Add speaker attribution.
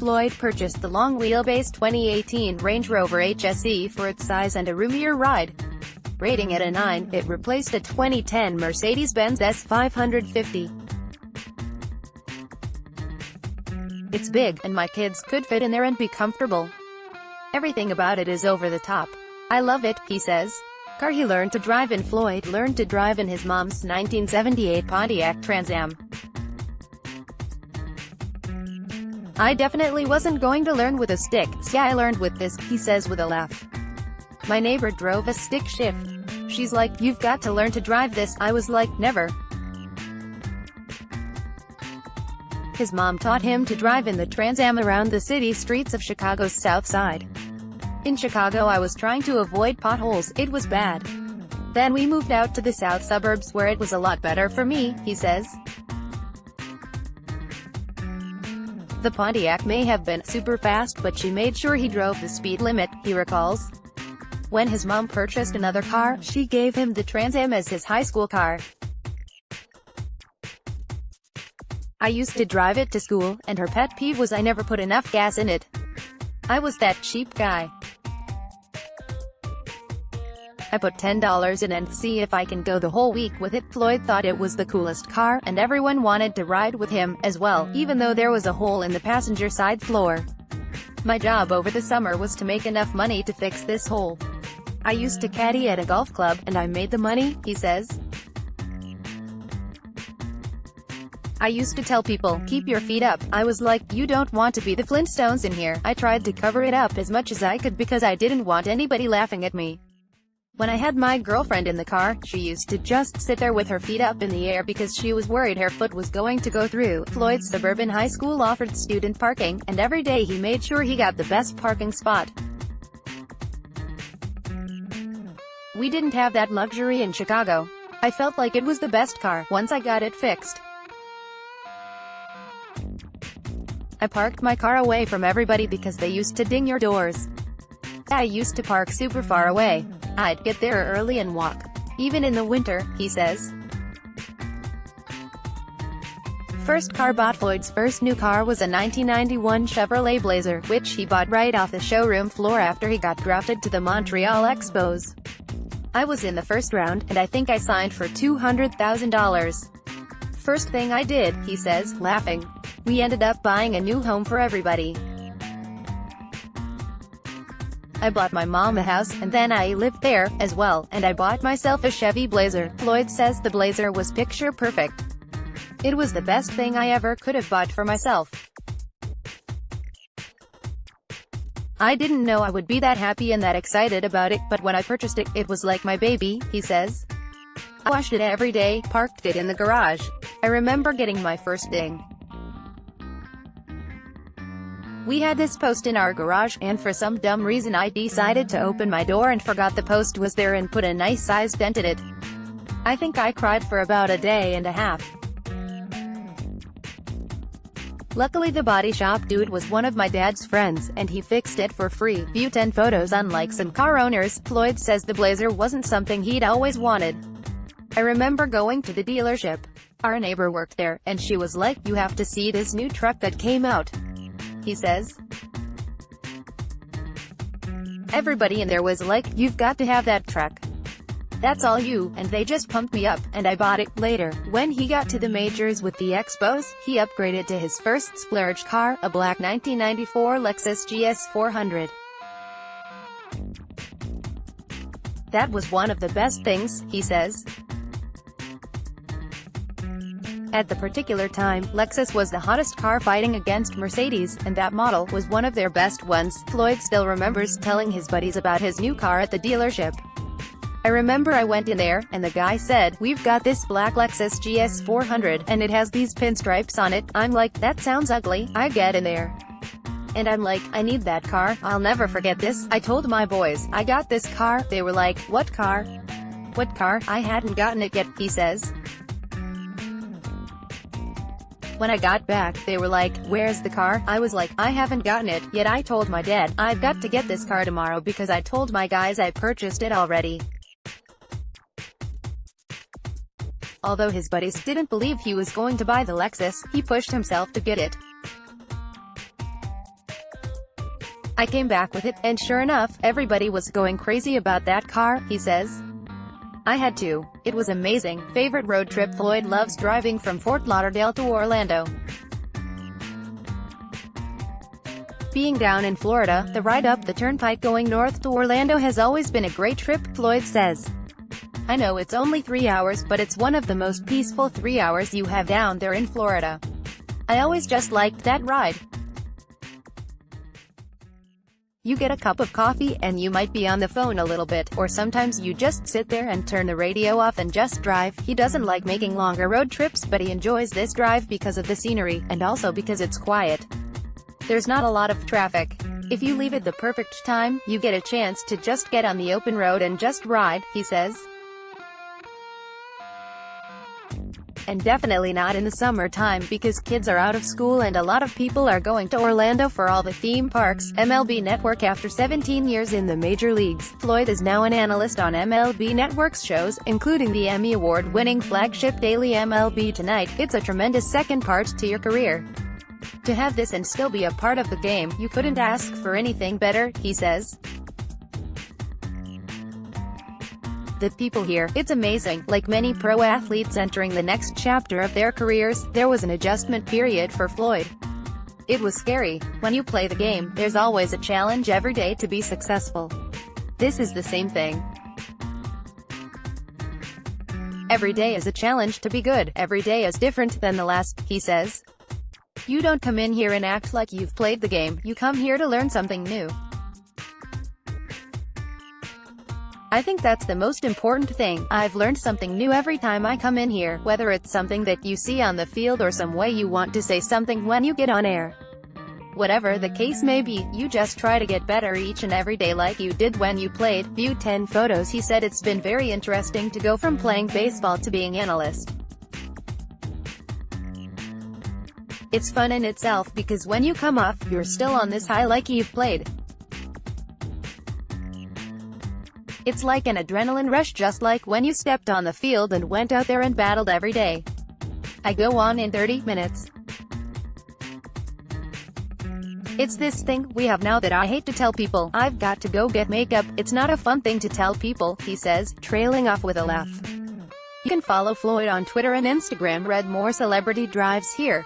Speaker 1: Floyd purchased the long-wheelbase 2018 Range Rover HSE for its size and a roomier ride. Rating it a 9, it replaced a 2010 Mercedes-Benz S 550. It's big, and my kids could fit in there and be comfortable. Everything about it is over the top. I love it, he says. Car he learned to drive in. Floyd learned to drive in his mom's 1978 Pontiac Trans Am. I definitely wasn't going to learn with a stick, so I learned with this, he says with a laugh. My neighbor drove a stick shift. She's like, you've got to learn to drive this. I was like, never. His mom taught him to drive in the Trans Am around the city streets of Chicago's South Side. In Chicago I was trying to avoid potholes, it was bad. Then we moved out to the south suburbs where it was a lot better for me, he says. The Pontiac may have been super fast, but she made sure he drove the speed limit, he recalls. When his mom purchased another car, she gave him the Trans Am as his high school car. I used to drive it to school, and her pet peeve was I never put enough gas in it. I was that cheap guy. I put $10 in and see if I can go the whole week with it. Floyd thought it was the coolest car, and everyone wanted to ride with him, as well, even though there was a hole in the passenger side floor. My job over the summer was to make enough money to fix this hole. I used to caddy at a golf club, and I made the money, he says. I used to tell people, keep your feet up. I was like, you don't want to be the Flintstones in here. I tried to cover it up as much as I could because I didn't want anybody laughing at me. When I had my girlfriend in the car, she used to just sit there with her feet up in the air because she was worried her foot was going to go through. Floyd's suburban high school offered student parking, and every day he made sure he got the best parking spot. We didn't have that luxury in Chicago. I felt like it was the best car, once I got it fixed. I parked my car away from everybody because they used to ding your doors. I used to park super far away. I'd get there early and walk. Even in the winter, he says. First car bought. Floyd's first new car was a 1991 Chevrolet Blazer, which he bought right off the showroom floor after he got drafted to the Montreal Expos. I was in the first round, and I think I signed for $200,000. First thing I did, he says, laughing. We ended up buying a new home for everybody. I bought my mom a house, and then I lived there, as well, and I bought myself a Chevy Blazer. Floyd says the Blazer was picture perfect. It was the best thing I ever could have bought for myself. I didn't know I would be that happy and that excited about it, but when I purchased it, it was like my baby, he says. I washed it every day, parked it in the garage. I remember getting my first ding. We had this post in our garage, and for some dumb reason I decided to open my door and forgot the post was there and put a nice sized dent in it. I think I cried for about a day and a half. Luckily the body shop dude was one of my dad's friends, and he fixed it for free. View 10 photos. Unlike some car owners, Floyd says the Blazer wasn't something he'd always wanted. I remember going to the dealership. Our neighbor worked there, and she was like, you have to see this new truck that came out, he says. Everybody in there was like, you've got to have that truck. That's all you, and they just pumped me up, and I bought it. Later, when he got to the majors with the Expos, he upgraded to his first splurge car, a black 1994 Lexus GS 400. That was one of the best things, he says. At the particular time, Lexus was the hottest car fighting against Mercedes, and that model was one of their best ones. Floyd still remembers telling his buddies about his new car at the dealership. I remember I went in there, and the guy said, we've got this black Lexus GS 400, and it has these pinstripes on it. I'm like, that sounds ugly. I get in there, and I'm like, I need that car. I'll never forget this. I told my boys, I got this car. They were like, what car? What car? I hadn't gotten it yet, he says. When I got back, they were like, where's the car? I was like, I haven't gotten it yet. I told my dad, I've got to get this car tomorrow because I told my guys I purchased it already. Although his buddies didn't believe he was going to buy the Lexus, he pushed himself to get it. I came back with it, and sure enough, everybody was going crazy about that car, he says. I had to. It was amazing. Favorite road trip? Floyd loves driving from Fort Lauderdale to Orlando. Being down in Florida, the ride up the turnpike going north to Orlando has always been a great trip, Floyd says. I know it's only 3 hours, but it's one of the most peaceful 3 hours you have down there in Florida. I always just liked that ride. You get a cup of coffee, and you might be on the phone a little bit, or sometimes you just sit there and turn the radio off and just drive. He doesn't like making longer road trips, but he enjoys this drive because of the scenery, and also because it's quiet. There's not a lot of traffic. If you leave at the perfect time, you get a chance to just get on the open road and just ride, he says. And definitely not in the summertime because kids are out of school and a lot of people are going to Orlando for all the theme parks. MLB Network. After 17 years in the major leagues, Floyd is now an analyst on MLB Network's shows, including the Emmy Award-winning flagship daily MLB Tonight. It's a tremendous second part to your career. To have this and still be a part of the game, you couldn't ask for anything better, he says. The people here, it's amazing. Like many pro athletes entering the next chapter of their careers, there was an adjustment period for Floyd. It was scary. When you play the game, there's always a challenge every day to be successful. This is the same thing. Every day is a challenge to be good. Every day is different than the last, he says. You don't come in here and act like you've played the game. You come here to learn something new. I think that's the most important thing. I've learned something new every time I come in here, whether it's something that you see on the field or some way you want to say something when you get on air. Whatever the case may be, you just try to get better each and every day like you did when you played. View 10 photos. He said it's been very interesting to go from playing baseball to being analyst. It's fun in itself because when you come off, you're still on this high like you've played. It's like an adrenaline rush, just like when you stepped on the field and went out there and battled every day. I go on in 30 minutes. It's this thing we have now that I hate to tell people. I've got to go get makeup. It's not a fun thing to tell people, he says, trailing off with a laugh. You can follow Floyd on Twitter and Instagram. Read more celebrity drives here.